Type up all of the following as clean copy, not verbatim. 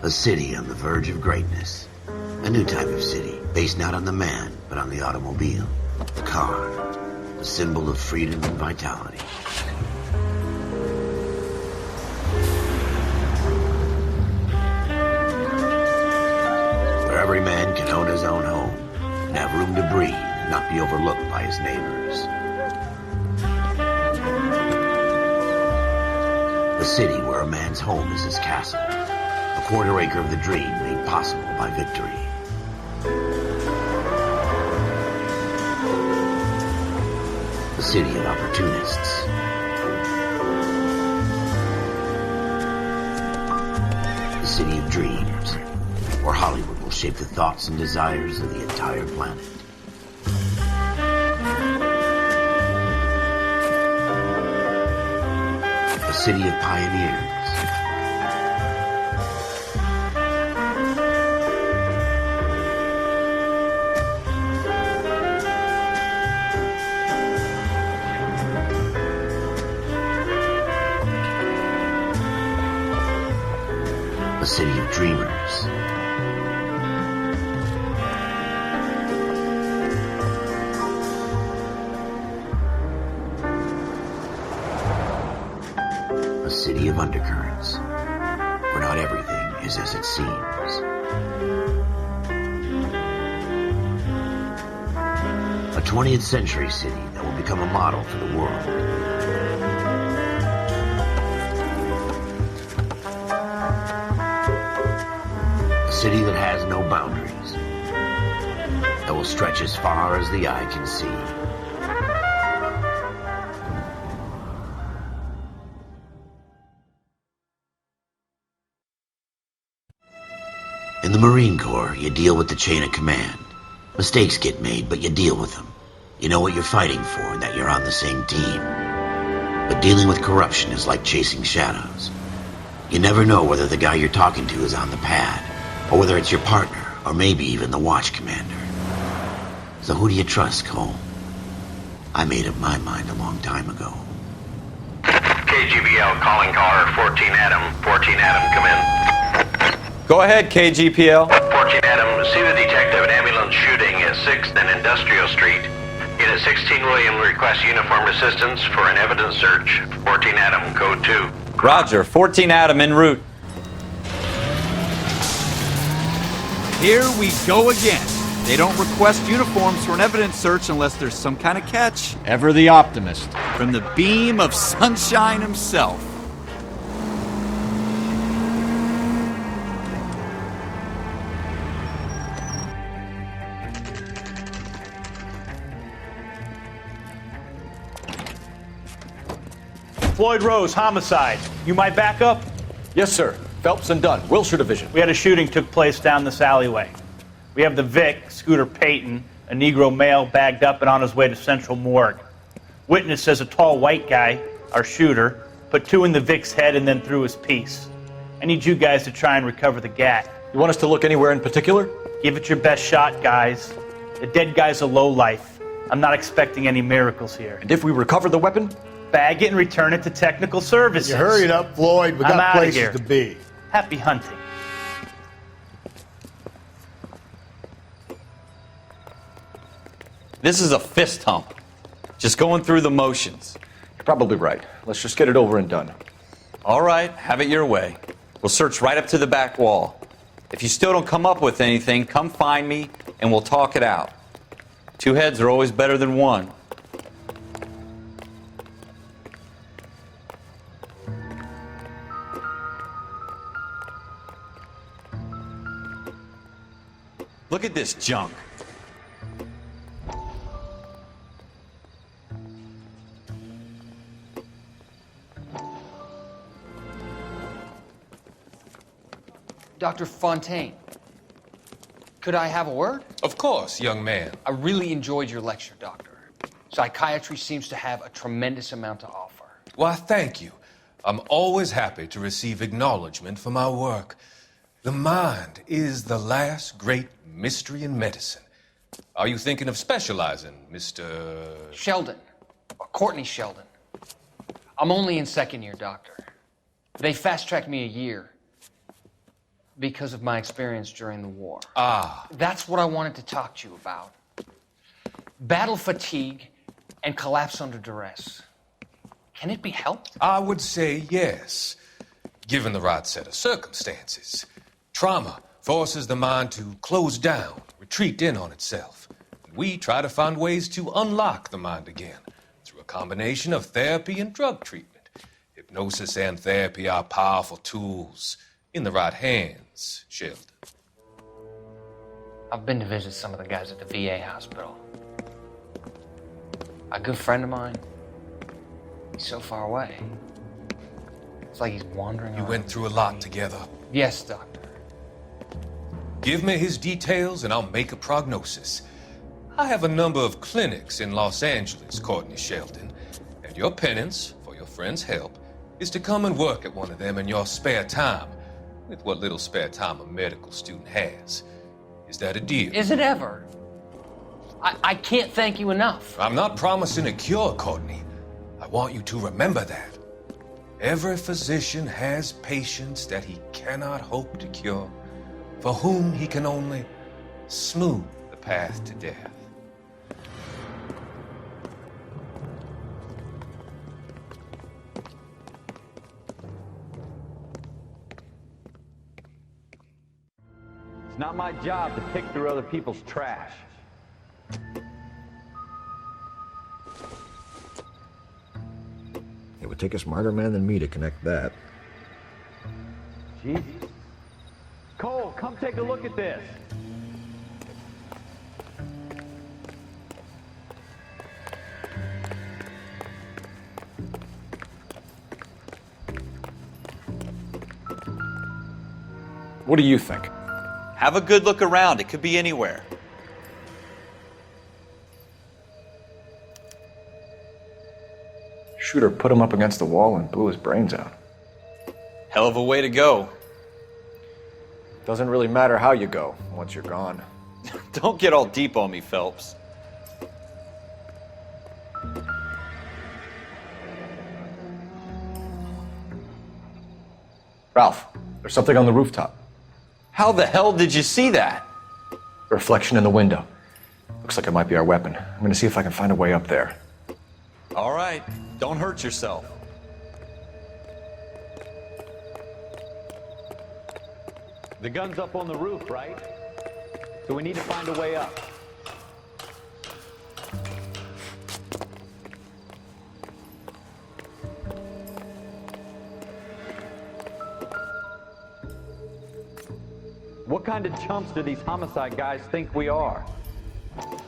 A city on the verge of greatness. A new type of city, based not on the man, but on the automobile. The car. The symbol of freedom and vitality. Where every man can own his own home, and have room to breathe, and not be overlooked by his neighbors. A city where a man's home is his castle. A quarter acre of the dream made possible by victory. A city of opportunists. A city of dreams, where Hollywood will shape the thoughts and desires of the entire planet. A city of pioneers. A city of dreamers. A city of undercurrents, where not everything is as it seems. A 20th century city that will become a model for the world. A city that has no boundaries, that will stretch as far as the eye can see. In the Marine Corps, you deal with the chain of command. Mistakes get made, but you deal with them. You know what you're fighting for and that you're on the same team. But dealing with corruption is like chasing shadows. You never know whether the guy you're talking to is on the pad, or whether it's your partner, or maybe even the watch commander. So who do you trust, Cole? I made up my mind a long time ago. KGBL calling caller 14 Adam. 14 Adam, come in. Go ahead, KGPL. 14 Adam, see the detective, an ambulance shooting at 6th and Industrial Street. Unit 16 William requests uniformed assistance for an evidence search. 14 Adam, code 2. Roger, 14 Adam en route. Here we go again. They don't request uniforms for an evidence search unless there's some kind of catch. Ever the optimist. From the beam of sunshine himself. Floyd Rose, homicide. You my backup? Yes, sir. Phelps and Dunn, Wilshire Division. We had a shooting took place down this alleyway. We have the Vic, Scooter Payton, a Negro male bagged up and on his way to Central Morgue. Witness says a tall white guy, our shooter, put 2 in the Vic's head and then threw his piece. I need you guys to try and recover the gat. You want us to look anywhere in particular? Give it your best shot, guys. The dead guy's a lowlife. I'm not expecting any miracles here. And if we recover the weapon? Bag it and return it to technical services. You hurry it up, Floyd. We I'm got outta places here. to be. Happy hunting. This is a fist hump. Just going through the motions. You're probably right. Let's just get it over and done. All right, have it your way. We'll search right up to the back wall. If you still don't come up with anything, come find me and we'll talk it out. 2 heads are always better than 1. Look at this junk. Dr. Fontaine, could I have a word? Of course, young man. I really enjoyed your lecture, Doctor. Psychiatry seems to have a tremendous amount to offer. Why, thank you. I'm always happy to receive acknowledgement for my work. The mind is the last great mystery in medicine. Are you thinking of specializing, Mr. Sheldon, or Courtney Sheldon. I'm only in 2nd year, Doctor. They fast-tracked me a year. Because of my experience during the war. Ah, That's what I wanted to talk to you about. Battle fatigue and collapse under duress. Can it be helped? I would say yes, given the right set of circumstances. Trauma forces the mind to close down, retreat in on itself. We try to find ways to unlock the mind again through a combination of therapy and drug treatment. Hypnosis and therapy are powerful tools in the right hands, Sheldon. I've been to visit some of the guys at the VA hospital. A good friend of mine, he's so far away. It's like he's wandering You around. went through a lot together. Yes, Doctor. Give me his details and I'll make a prognosis. I have a number of clinics in Los Angeles, Courtney Sheldon, and your penance, for your friend's help, is to come and work at one of them in your spare time, with what little spare time a medical student has. Is that a deal? Is it ever? I can't thank you enough. I'm not promising a cure, Courtney. I want you to remember that. Every physician has patients that he cannot hope to cure, for whom he can only smooth the path to death. It's not my job to pick through other people's trash. It would take a smarter man than me to connect that. Jesus. Cole, come take a look at this. What do you think? Have a good look around. It could be anywhere. Shooter put him up against the wall and blew his brains out. Hell of a way to go. Doesn't really matter how you go once you're gone. Don't get all deep on me, Phelps. Ralph, there's something on the rooftop. How the hell did you see that? A reflection in the window. Looks like it might be our weapon. I'm gonna see if I can find a way up there. All right, don't hurt yourself. The gun's up on the roof, right? So we need to find a way up. What kind of chumps do these homicide guys think we are?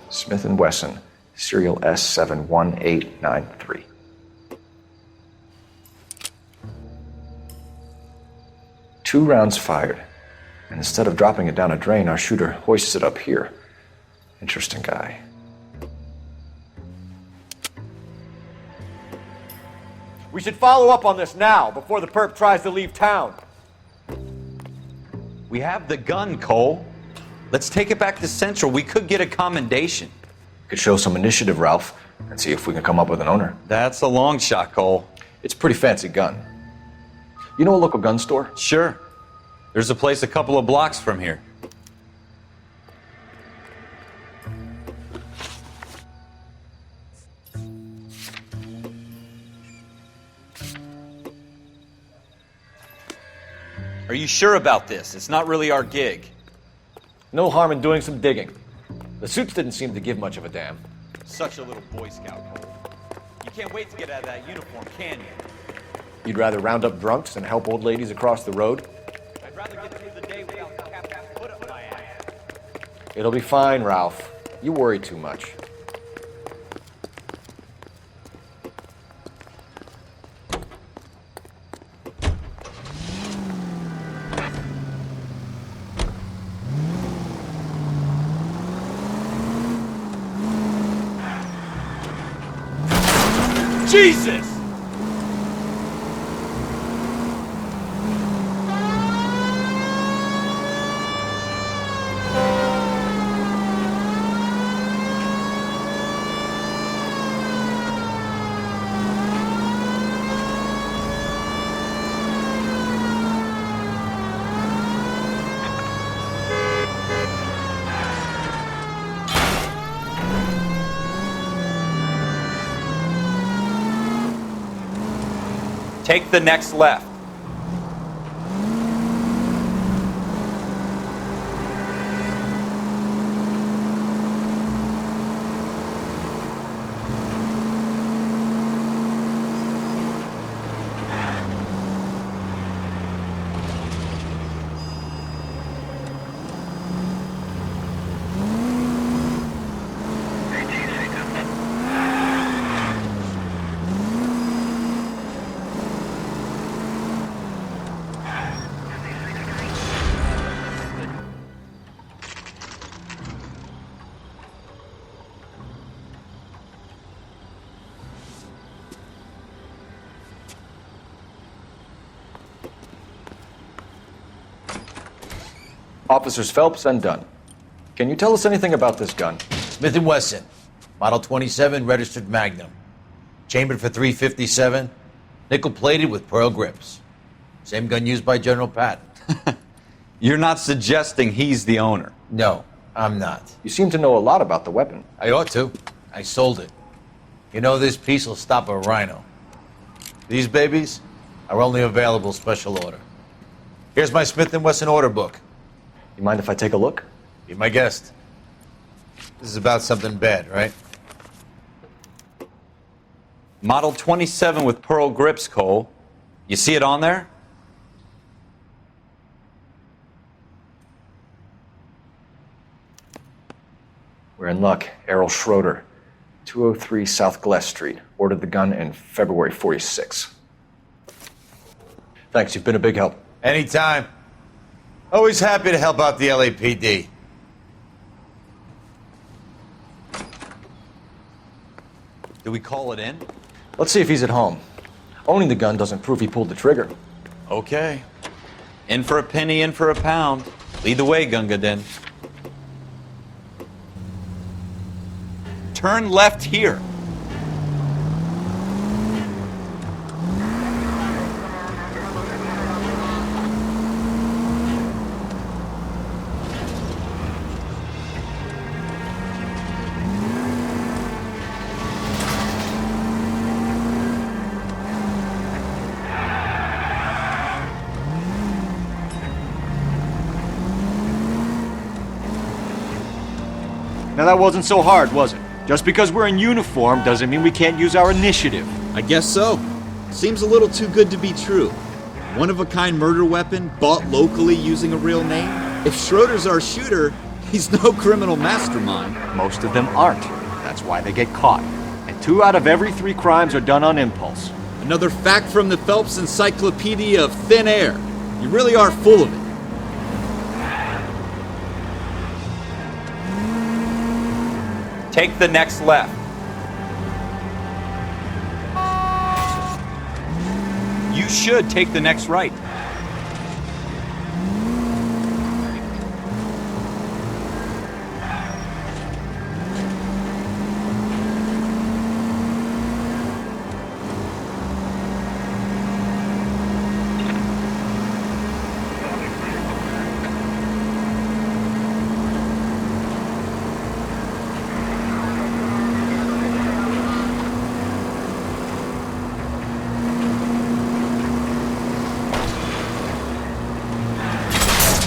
Smith & Wesson, serial S71893. Two rounds fired, and instead of dropping it down a drain, our shooter hoists it up here. Interesting guy. We should follow up on this now, before the perp tries to leave town. We have the gun, Cole. Let's take it back to Central. We could get a commendation. Could show some initiative, Ralph, and see if we can come up with an owner. That's a long shot, Cole. It's a pretty fancy gun. You know a local gun store? Sure. There's a place a couple of blocks from here. Are you sure about this? It's not really our gig. No harm in doing some digging. The suits didn't seem to give much of a damn. Such a little Boy Scout, Cole. You can't wait to get out of that uniform, can you? You'd rather round up drunks than help old ladies across the road? I'd rather get through the day without having to put up my ass. It'll be fine, Ralph. You worry too much. Jesus! Take the next left. Officers Phelps and Dunn. Can you tell us anything about this gun? Smith & Wesson, Model 27, registered Magnum. Chambered for .357, nickel-plated with pearl grips. Same gun used by General Patton. You're not suggesting he's the owner? No, I'm not. You seem to know a lot about the weapon. I ought to. I sold it. You know, this piece will stop a rhino. These babies are only available special order. Here's my Smith & Wesson order book. You mind if I take a look? Be my guest. This is about something bad, right? Model 27 with pearl grips, Cole. You see it on there? We're in luck. Errol Schroeder, 203 South Glass Street. Ordered the gun in February '46. Thanks, you've been a big help. Anytime. Always happy to help out the LAPD. Do we call it in? Let's see if he's at home. Owning the gun doesn't prove he pulled the trigger. Okay. In for a penny, in for a pound. Lead the way, Gunga Din. Turn left here. Now that wasn't so hard, was it? Just because we're in uniform doesn't mean we can't use our initiative. I guess so. Seems a little too good to be true. One-of-a-kind murder weapon bought locally using a real name? If Schroeder's our shooter, he's no criminal mastermind. Most of them aren't. That's why they get caught. And 2 out of every 3 crimes are done on impulse. Another fact from the Phelps Encyclopedia of Thin Air. You really are full of it. Take the next left. You should take the next right.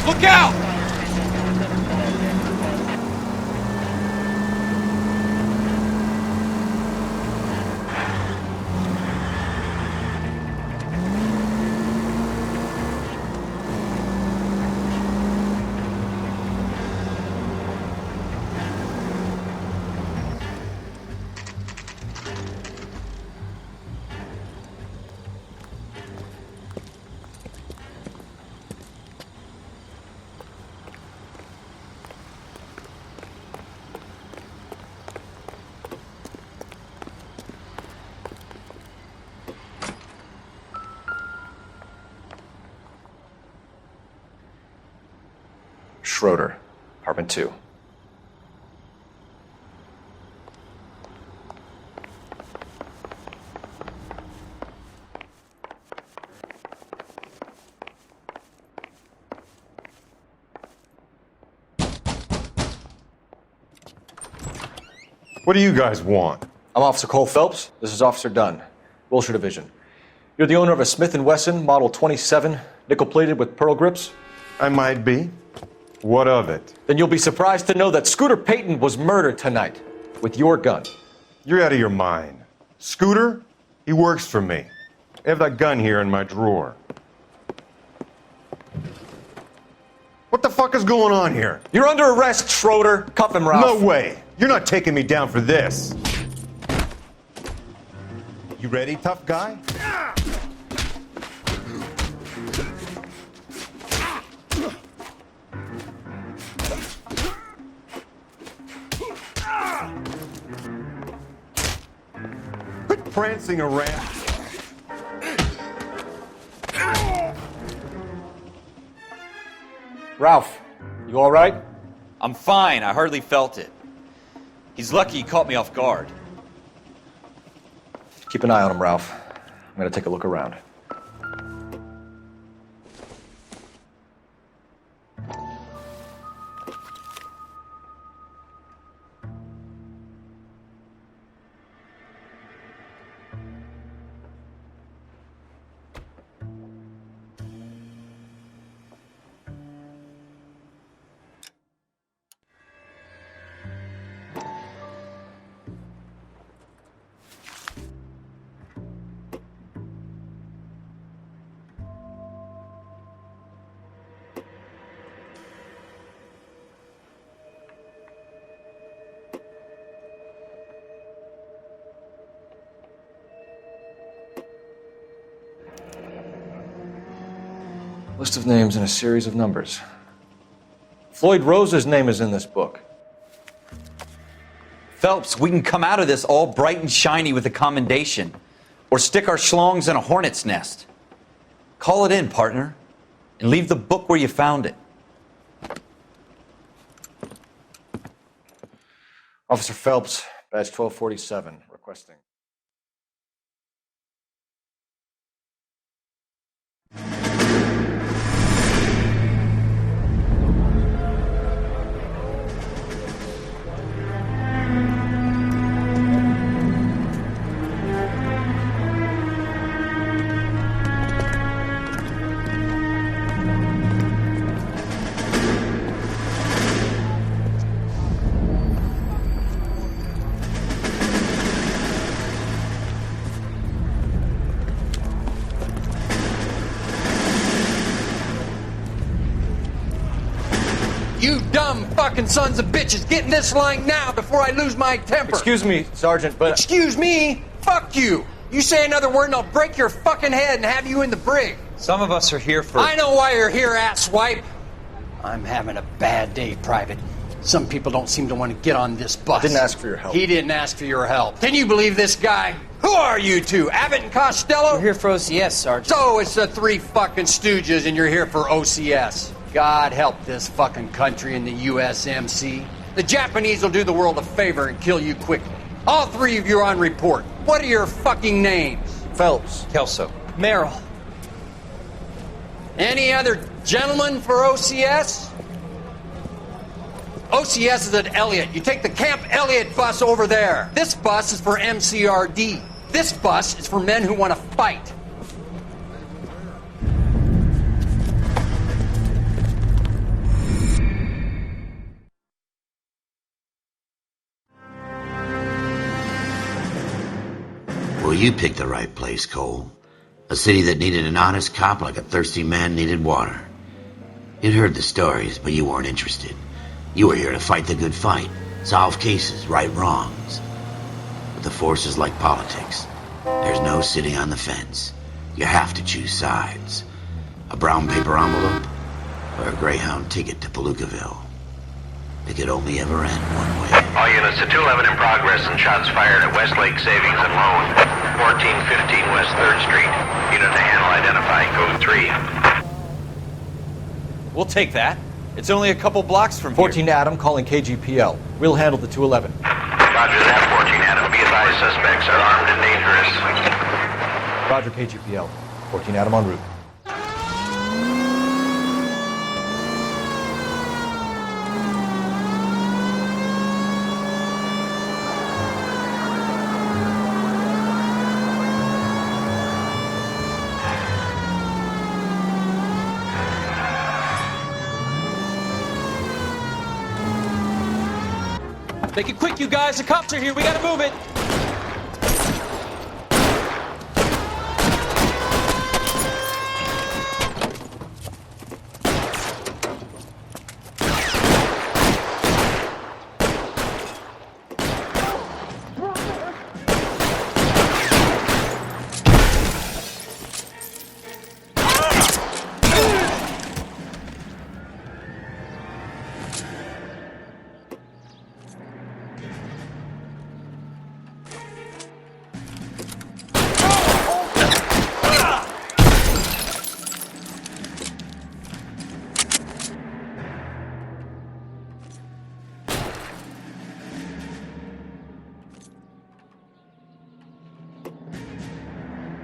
Look out! Schroeder, apartment 2. What do you guys want? I'm Officer Cole Phelps. This is Officer Dunn, Wilshire Division. You're the owner of a Smith & Wesson Model 27, nickel-plated with pearl grips? I might be. What of it? Then you'll be surprised to know that Scooter Payton was murdered tonight with your gun. You're out of your mind. Scooter? He works for me. I have that gun here in my drawer. What the fuck is going on here? You're under arrest, Schroeder. Cuff him, Ralph. No way. You're not taking me down for this. You ready, tough guy? Quit prancing around. Ralph, you all right? I'm fine. I hardly felt it. He's lucky he caught me off guard. Keep an eye on him, Ralph. I'm going to take a look around. List of names and a series of numbers. Floyd Rose's name is in this book. Phelps, we can come out of this all bright and shiny with a commendation, or stick our schlongs in a hornet's nest. Call it in, partner, and leave the book where you found it. Officer Phelps, badge 1247, requesting. You dumb fucking sons of bitches, get in this line now before I lose my temper. Excuse me, Sergeant, but... Excuse me? Fuck you. You say another word and I'll break your fucking head and have you in the brig. Some of us are here for... I know why you're here, asswipe. I'm having a bad day, Private. Some people don't seem to want to get on this bus. I didn't ask for your help. He didn't ask for your help. Can you believe this guy? Who are you two? Abbott and Costello? We're here for OCS, Sergeant. So it's the three fucking stooges and you're here for OCS. God help this fucking country and the USMC. The Japanese will do the world a favor and kill you quickly. All three of you are on report. What are your fucking names? Phelps. Kelso. Merrill. Any other gentlemen for OCS? OCS is at Elliott. You take the Camp Elliott bus over there. This bus is for MCRD. This bus is for men who want to fight. Well, you picked the right place, Cole. A city that needed an honest cop like a thirsty man needed water. You'd heard the stories, but you weren't interested. You were here to fight the good fight, solve cases, right wrongs. But the force is like politics. There's no sitting on the fence. You have to choose sides. A brown paper envelope or a Greyhound ticket to Palookaville. It could only ever end one way. All units to 211 in progress and shots fired at Westlake Savings and Loan, 1415 West 3rd Street. Unit to handle identify code 3. We'll take that. It's only a couple blocks from 14 here. Adam calling KGPL. We'll handle the 211. Roger that, 14 Adam. Be advised, suspects are armed and dangerous. Roger, KGPL. 14 Adam en route. Make it quick, you guys. The cops are here. We gotta move it.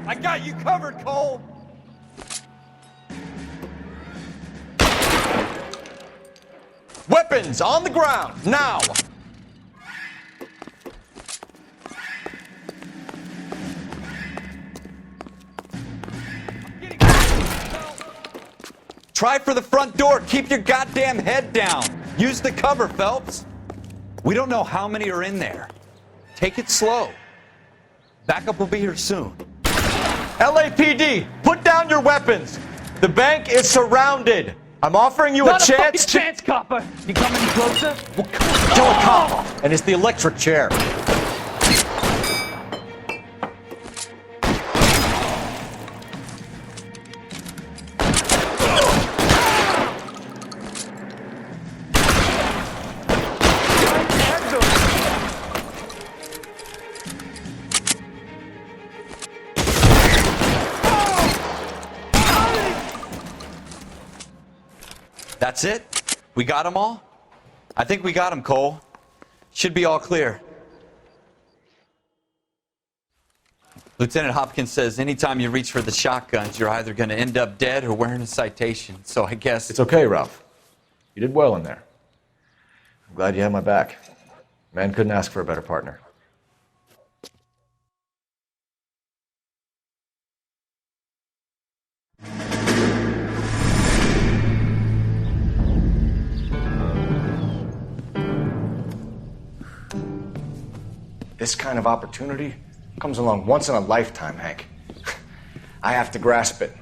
I got you covered, Cole! Weapons on the ground, now! Try for the front door. Keep your goddamn head down. Use the cover, Phelps. We don't know how many are in there. Take it slow. Backup will be here soon. LAPD, put down your weapons. The bank is surrounded. I'm offering you Not a chance. chance, copper. You come any closer? We'll kill a cop. And it's the electric chair. That's it? We got them all? I think we got them, Cole. Should be all clear. Lieutenant Hopkins says anytime you reach for the shotguns, you're either going to end up dead or wearing a citation. So I guess... It's okay, Ralph. You did well in there. I'm glad you had my back. Man couldn't ask for a better partner. This kind of opportunity comes along once in a lifetime, Hank. I have to grasp it.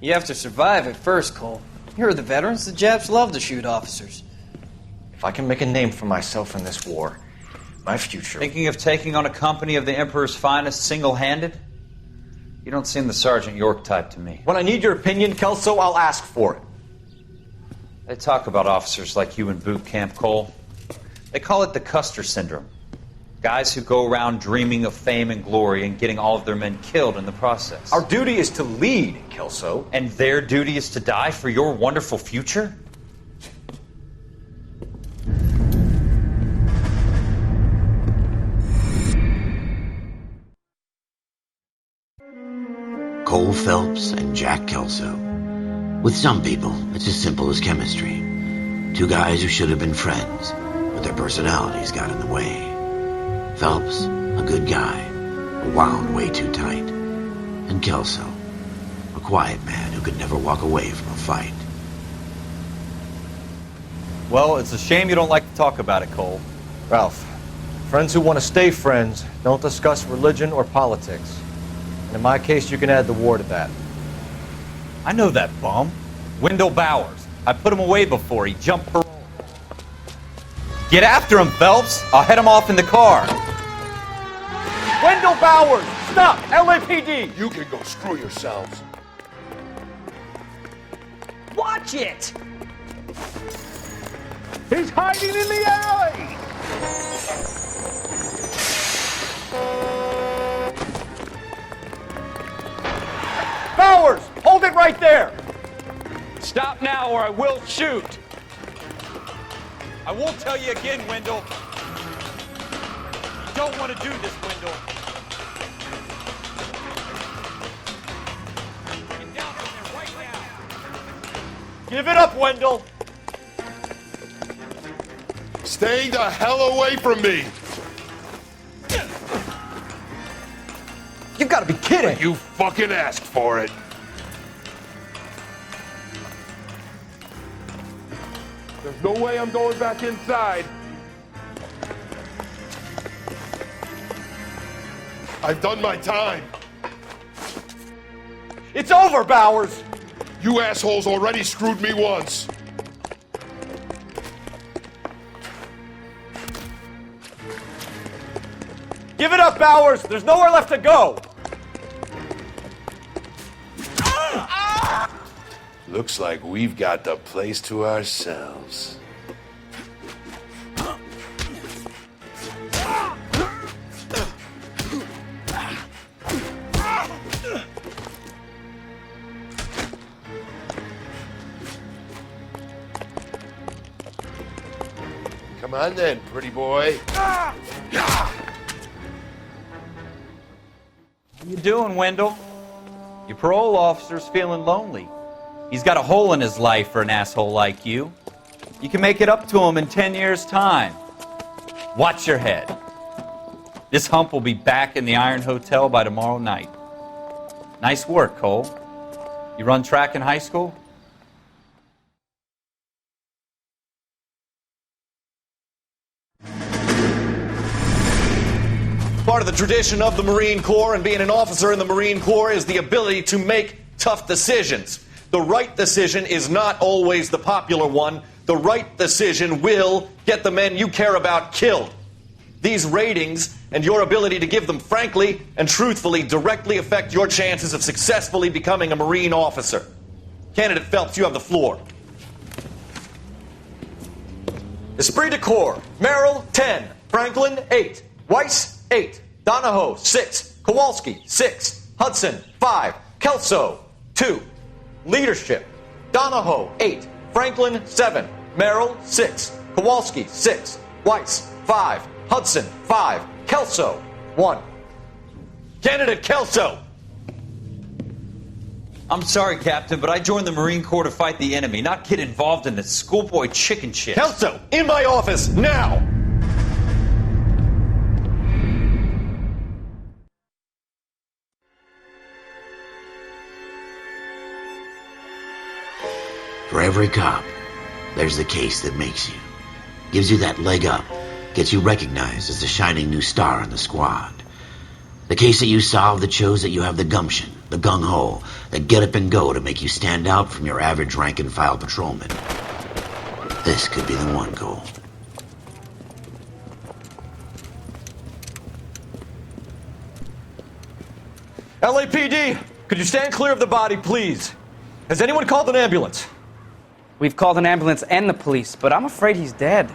You have to survive it first, Cole. You're the veterans. The Japs love to shoot officers. If I can make a name for myself in this war, my future... Thinking of taking on a company of the Emperor's finest single-handed? You don't seem the Sergeant York type to me. When I need your opinion, Kelso, I'll ask for it. They talk about officers like you in boot camp, Cole. They call it the Custer Syndrome. Guys who go around dreaming of fame and glory and getting all of their men killed in the process. Our duty is to lead, Kelso. And their duty is to die for your wonderful future? Cole Phelps and Jack Kelso. With some people, it's as simple as chemistry. Two guys who should have been friends, but their personalities got in the way. Phelps, a good guy, but wound way too tight. And Kelso, a quiet man who could never walk away from a fight. Well, it's a shame you don't like to talk about it, Cole. Ralph, friends who want to stay friends don't discuss religion or politics. And in my case, you can add the war to that. I know that bum. Wendell Bowers. I put him away before he jumped parole. Get after him, Phelps. I'll head him off in the car. Wendell Bowers! Stop! LAPD! You can go screw yourselves. Watch it! He's hiding in the alley! Bowers! Hold it right there! Stop now or I will shoot. I won't tell you again, Wendell. You don't want to do this, Wendell. Get down from there right now. Give it up, Wendell! Stay the hell away from me! You've got to be kidding! You fucking asked for it. There's no way I'm going back inside. I've done my time. It's over, Bowers! You assholes already screwed me once. Give it up, Bowers! There's nowhere left to go! Looks like we've got the place to ourselves. Come on then, pretty boy. How you doing, Wendell? Your parole officer's feeling lonely. He's got a hole in his life for an asshole like you. You can make it up to him in 10 years' time. Watch your head. This hump will be back in the Iron Hotel by tomorrow night. Nice work, Cole. You run track in high school? Part of the tradition of the Marine Corps and being an officer in the Marine Corps is the ability to make tough decisions. The right decision is not always the popular one. The right decision will get the men you care about killed. These ratings and your ability to give them frankly and truthfully directly affect your chances of successfully becoming a Marine officer. Candidate Phelps, you have the floor. Esprit de Corps, Merrill, 10. Franklin, 8. Weiss, 8. Donahoe, 6. Kowalski, 6. Hudson, 5. Kelso, 2. Leadership, Donahoe, 8. Franklin, 7. Merrill, 6. Kowalski, 6. Weiss, 5. Hudson, 5. Kelso, 1. Candidate Kelso! I'm sorry, Captain, but I joined the Marine Corps to fight the enemy, not get involved in this schoolboy chicken shit. Kelso, in my office, now! For every cop, there's the case that makes you. Gives you that leg up. Gets you recognized as the shining new star in the squad. The case that you solve that shows that you have the gumption, the gung-ho, that get up and go to make you stand out from your average rank-and-file patrolman. This could be the one, Cole. LAPD, could you stand clear of the body, please? Has anyone called an ambulance? We've called an ambulance and the police, but I'm afraid he's dead.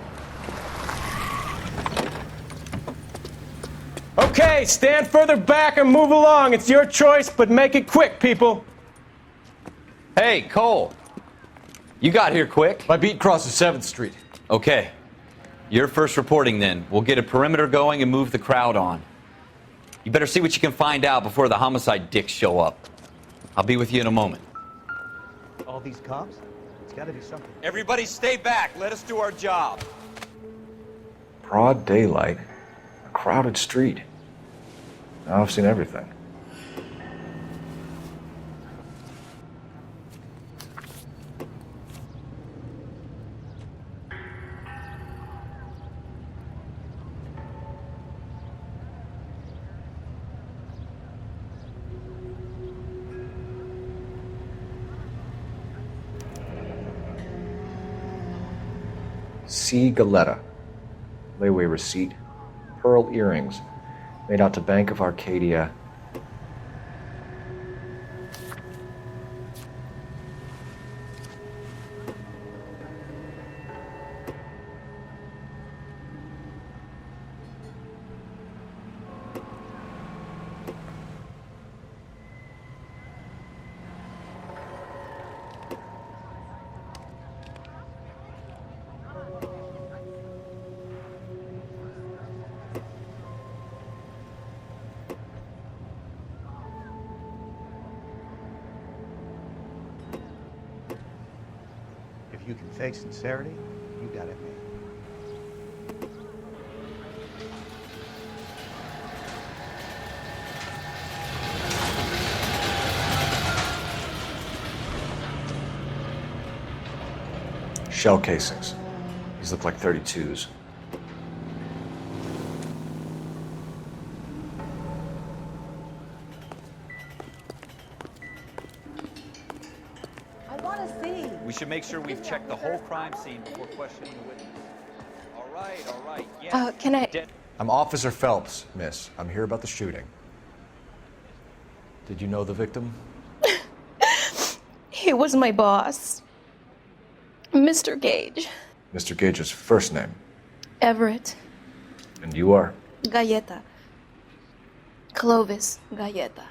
Okay, stand further back and move along. It's your choice, but make it quick, people. Hey, Cole. You got here quick. My beat crosses 7th Street. Okay. You're first reporting then. We'll get a perimeter going and move the crowd on. You better see what you can find out before the homicide dicks show up. I'll be with you in a moment. All these cops? It's got to be something. Everybody stay back. Let us do our job. Broad daylight, a crowded street. Now I've seen everything. C. Galetta. Layaway receipt. Pearl earrings. Made out to Bank of Arcadia. If you can fake sincerity, you got it made. Shell casings. These look like 32s. should make sure we've checked the whole crime scene before questioning the witness. All right. Yeah. Can I... I'm Officer Phelps, miss. I'm here about the shooting. Did you know the victim? He was my boss, Mr. Gage. Mr. Gage's first name? Everett. And you are? Galleta. Clovis Galleta.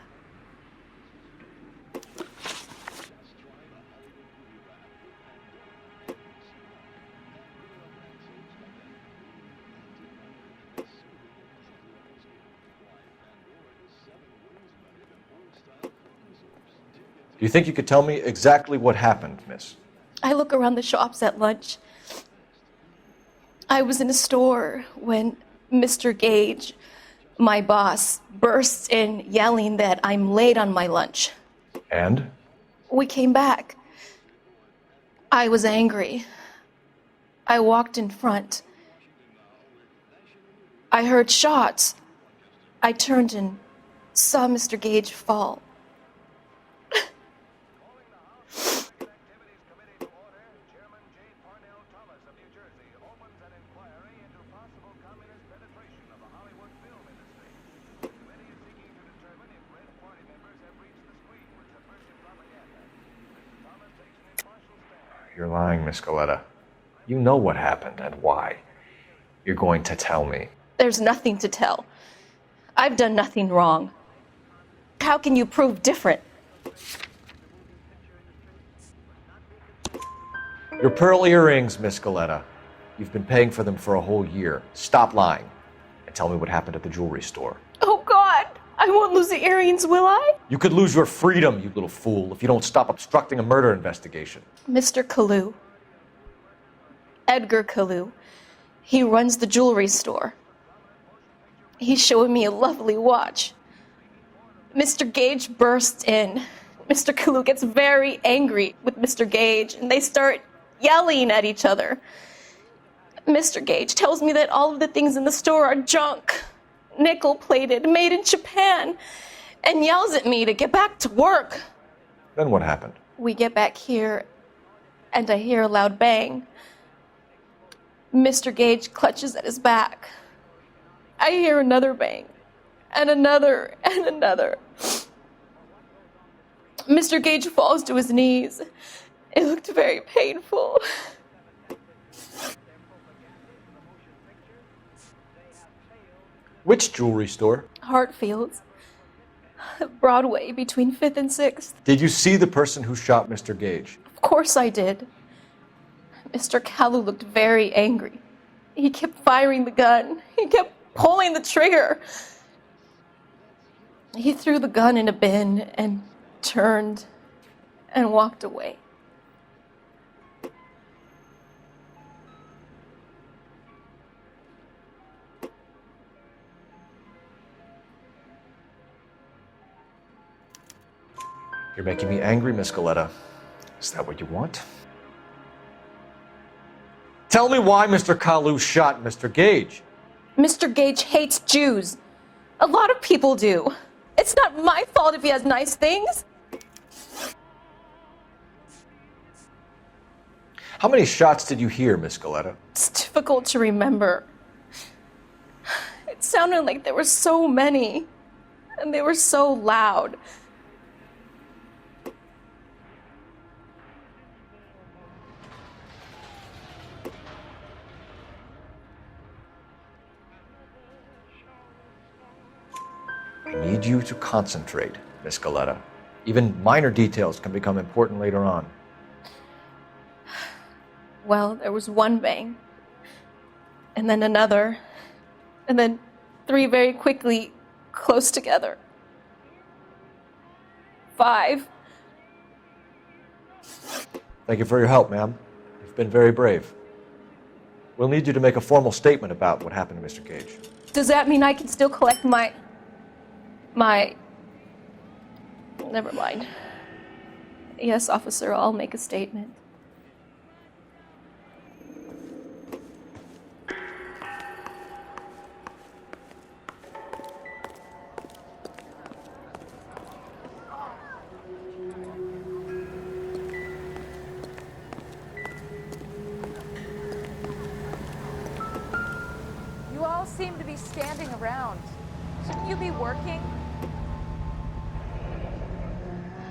Do you think you could tell me exactly what happened, miss? I look around the shops at lunch. I was in a store when Mr. Gage, my boss, bursts in yelling that I'm late on my lunch. And? We came back. I was angry. I walked in front. I heard shots. I turned and saw Mr. Gage fall. You're lying, Miss Galleta. You know what happened and why. You're going to tell me. There's nothing to tell. I've done nothing wrong. How can you prove different? Your pearl earrings, Miss Galleta. You've been paying for them for a whole year. Stop lying and tell me what happened at the jewelry store. Oh, God! I won't lose the earrings, will I? You could lose your freedom, you little fool, if you don't stop obstructing a murder investigation. Mr. Kalu. Edgar Kalu. He runs the jewelry store. He's showing me a lovely watch. Mr. Gage bursts in. Mr. Kalu gets very angry with Mr. Gage, and they start yelling at each other. Mr. Gage tells me that all of the things in the store are junk, nickel-plated, made in Japan, and yells at me to get back to work. Then what happened? We get back here, and I hear a loud bang. Mr. Gage clutches at his back. I hear another bang, and another, and another. Mr. Gage falls to his knees. It looked very painful. Which jewelry store? Hartfield's. Broadway, between 5th and 6th. Did you see the person who shot Mr. Gage? Of course I did. Mr. Kalu looked very angry. He kept firing the gun. He kept pulling the trigger. He threw the gun in a bin and turned and walked away. You're making me angry, Miss Galleta. Is that what you want? Tell me why Mr. Kalu shot Mr. Gage. Mr. Gage hates Jews. A lot of people do. It's not my fault if he has nice things. How many shots did you hear, Miss Galleta? It's difficult to remember. It sounded like there were so many, and they were so loud. I need you to concentrate, Miss Galleta. Even minor details can become important later on. Well, there was one bang, and then another, and then 3 very quickly, close together. 5. Thank you for your help, ma'am. You've been very brave. We'll need you to make a formal statement about what happened to Mr. Gage. Does that mean I can still collect my... Never mind. Yes, officer, I'll make a statement. just standing around? Shouldn't you be working?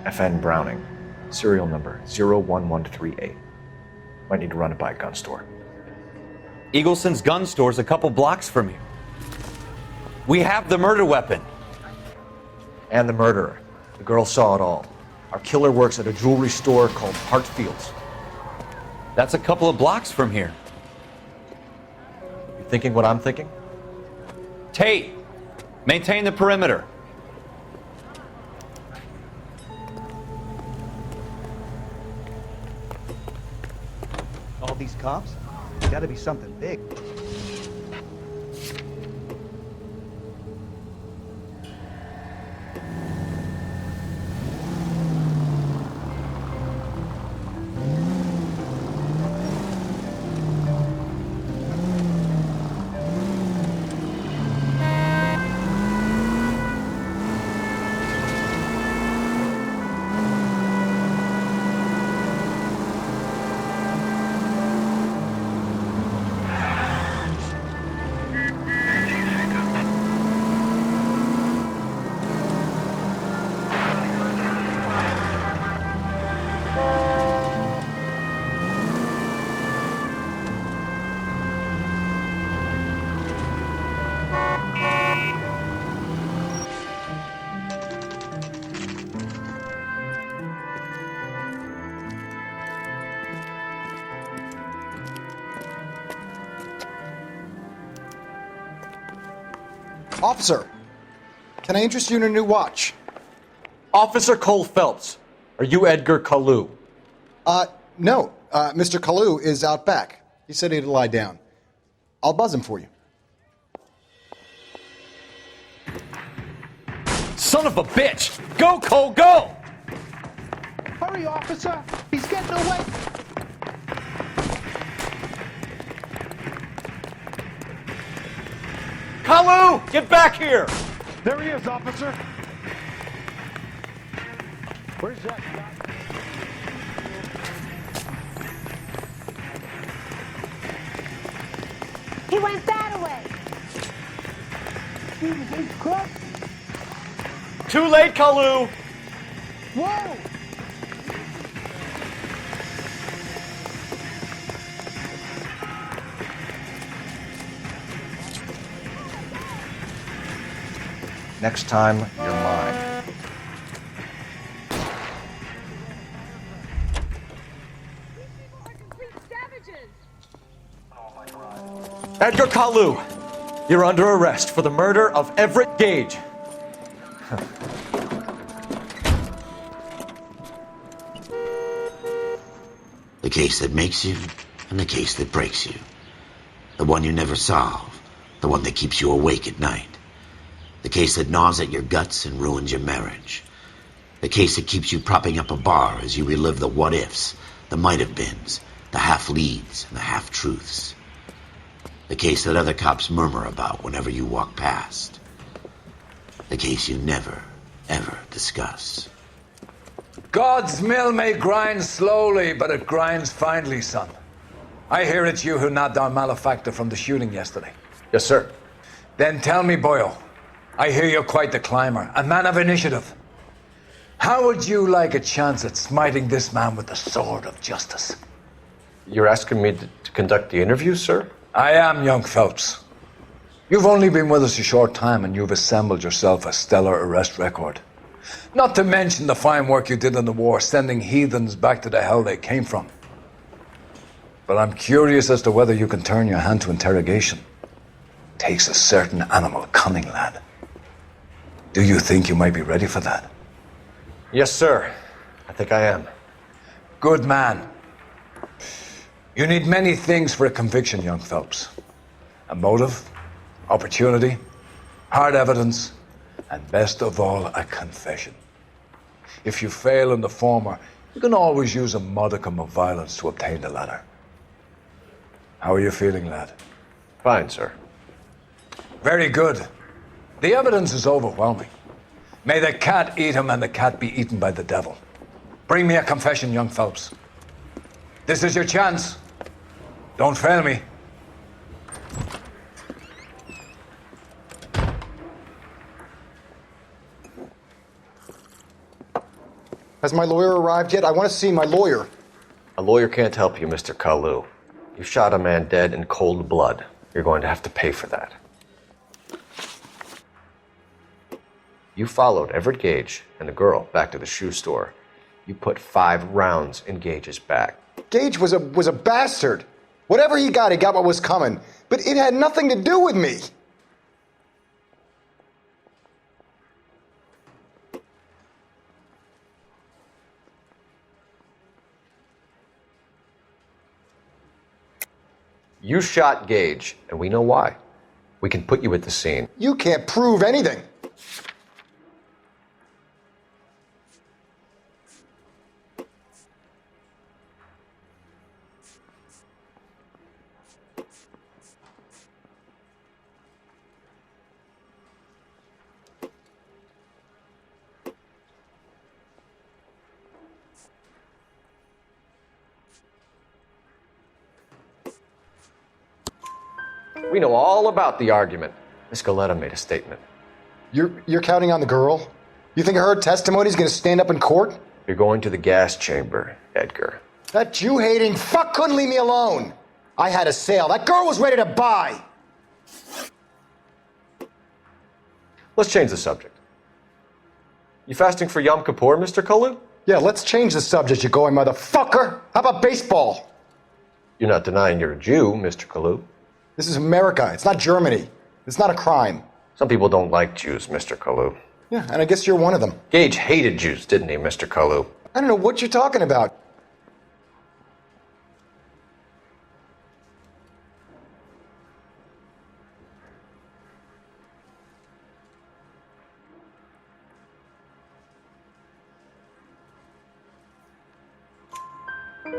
FN Browning, serial number 01138. Might need to run it by a gun store. Eagleson's gun store's a couple blocks from here. We have the murder weapon. And the murderer. The girl saw it all. Our killer works at a jewelry store called Hartfield's. That's a couple of blocks from here. You thinking what I'm thinking? Tate, maintain the perimeter. All these cops? It's gotta be something big. Officer, can I interest you in a new watch? Officer Cole Phelps, are you Edgar Kalu? No. Mr. Kalu is out back. He said he'd lie down. I'll buzz him for you. Son of a bitch! Go, Cole, go! Hurry, officer! He's getting away! Kalu, get back here! There he is, officer! Where's that guy? He went that way. He's crossed. Too late, Kalu! Whoa! Next time, you're mine. Edgar Kalu, you're under arrest for the murder of Everett Gage. The case that makes you, and the case that breaks you. The one you never solve, the one that keeps you awake at night. The case that gnaws at your guts and ruins your marriage. The case that keeps you propping up a bar as you relive the what-ifs, the might-have-beens, the half-leads, and the half-truths. The case that other cops murmur about whenever you walk past. The case you never, ever discuss. God's mill may grind slowly, but it grinds finely, son. I hear it's you who nabbed our malefactor from the shooting yesterday. Yes, sir. Then tell me, Boyle, I hear you're quite the climber, a man of initiative. How would you like a chance at smiting this man with the sword of justice? You're asking me to conduct the interview, sir? I am, young Phelps. You've only been with us a short time and you've assembled yourself a stellar arrest record. Not to mention the fine work you did in the war, sending heathens back to the hell they came from. But I'm curious as to whether you can turn your hand to interrogation. Takes a certain animal cunning, lad. Do you think you might be ready for that? Yes, sir. I think I am. Good man. You need many things for a conviction, young Phelps. A motive, opportunity, hard evidence, and best of all, a confession. If you fail in the former, you can always use a modicum of violence to obtain the latter. How are you feeling, lad? Fine, sir. Very good. The evidence is overwhelming. May the cat eat him and the cat be eaten by the devil. Bring me a confession, young Phelps. This is your chance. Don't fail me. Has my lawyer arrived yet? I want to see my lawyer. A lawyer can't help you, Mr. Kalu. You shot a man dead in cold blood. You're going to have to pay for that. You followed Everett Gage and the girl back to the shoe store. You put 5 rounds in Gage's back. Gage was a bastard. Whatever he got what was coming. But it had nothing to do with me. You shot Gage, and we know why. We can put you at the scene. You can't prove anything. We know all about the argument. Miss Galetta made a statement. You're counting on the girl? You think her testimony is going to stand up in court? You're going to the gas chamber, Edgar. That Jew-hating fuck couldn't leave me alone. I had a sale. That girl was ready to buy. Let's change the subject. You fasting for Yom Kippur, Mr. Kalu? Yeah, let's change the subject, you going motherfucker. How about baseball? You're not denying you're a Jew, Mr. Kalu. This is America. It's not Germany. It's not a crime. Some people don't like Jews, Mr. Kalu. Yeah, and I guess you're one of them. Gage hated Jews, didn't he, Mr. Kalu? I don't know what you're talking about.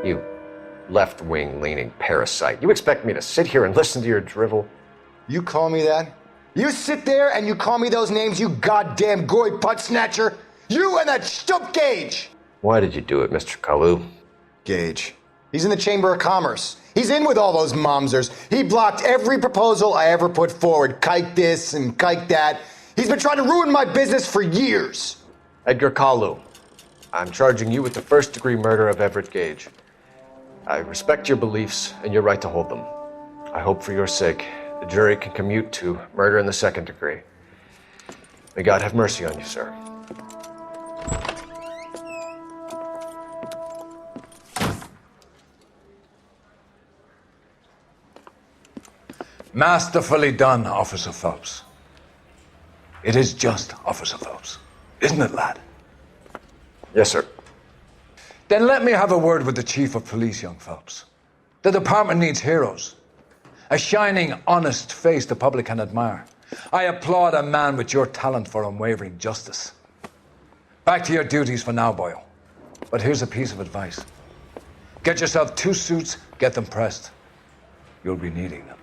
You left-wing leaning parasite. You expect me to sit here and listen to your drivel? You call me that? You sit there and you call me those names, you goddamn goy putt snatcher? You and that stump Gage! Why did you do it, Mr. Kalu? Gage. He's in the Chamber of Commerce. He's in with all those momsers. He blocked every proposal I ever put forward. Kike this and kike that. He's been trying to ruin my business for years. Edgar Kalu, I'm charging you with the first-degree murder of Everett Gage. I respect your beliefs and your right to hold them. I hope for your sake the jury can commute to murder in the second degree. May God have mercy on you, sir. Masterfully done, Officer Phelps. It is just Officer Phelps, isn't it, lad? Yes, sir. Then let me have a word with the Chief of Police, young Phelps. The department needs heroes. A shining, honest face the public can admire. I applaud a man with your talent for unwavering justice. Back to your duties for now, Boyle. But here's a piece of advice. Get yourself 2 suits, get them pressed. You'll be needing them.